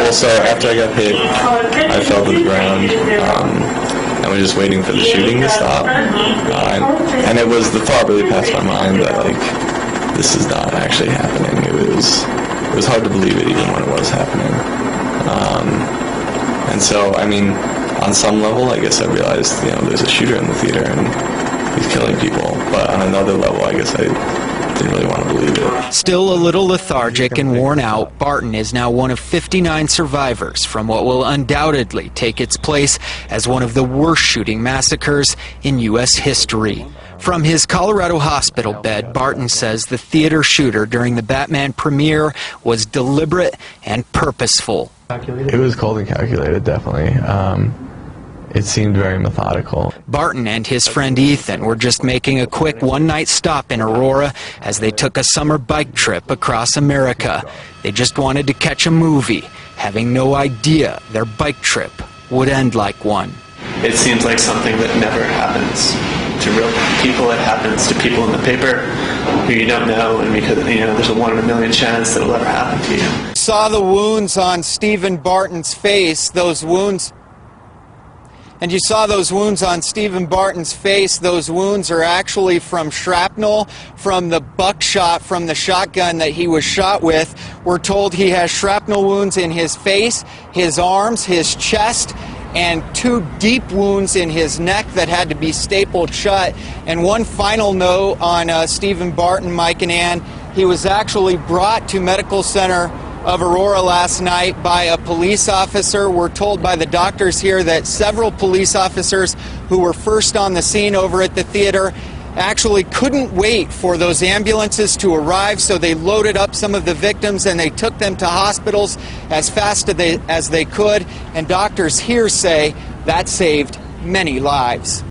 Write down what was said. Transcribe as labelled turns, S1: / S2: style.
S1: Well, so after I got hit, I fell to the ground, and was just waiting for the shooting to stop. And the thought really passed my mind that, like, this is not actually happening. It was hard to believe it even when it was happening. And so, I mean, on some level, I guess I realized, there's a shooter in the theater and he's killing people. But on another level, I guess I didn't really want to believe it.
S2: Still a little lethargic and worn out, Barton is now one of 59 survivors from what will undoubtedly take its place as one of the worst shooting massacres in U.S. history. From his Colorado hospital bed, Barton says the theater shooter during the Batman premiere was deliberate and purposeful.
S1: It was cold and calculated, definitely. It seemed very methodical.
S2: Barton and his friend Ethan were just making a quick one-night stop in Aurora as they took a summer bike trip across America. They just wanted to catch a movie, having no idea their bike trip would end like one.
S3: It seems like something that never happens to real people. It happens to people in the paper who you don't know, and because there's a 1 in a million chance that it'll ever happen to you.
S2: Saw the wounds on Stephen Barton's face, those wounds. And you saw those wounds on Stephen Barton's face. Those wounds are actually from shrapnel, from the buckshot, from the shotgun that he was shot with. We're told he has shrapnel wounds in his face, his arms, his chest, and 2 deep wounds in his neck that had to be stapled shut. And one final note on Stephen Barton, Mike and Ann, he was actually brought to Medical Center of Aurora last night by a police officer. We're told by the doctors here that several police officers who were first on the scene over at the theater actually couldn't wait for those ambulances to arrive, so they loaded up some of the victims and they took them to hospitals as fast as they could, and doctors here say that saved many lives.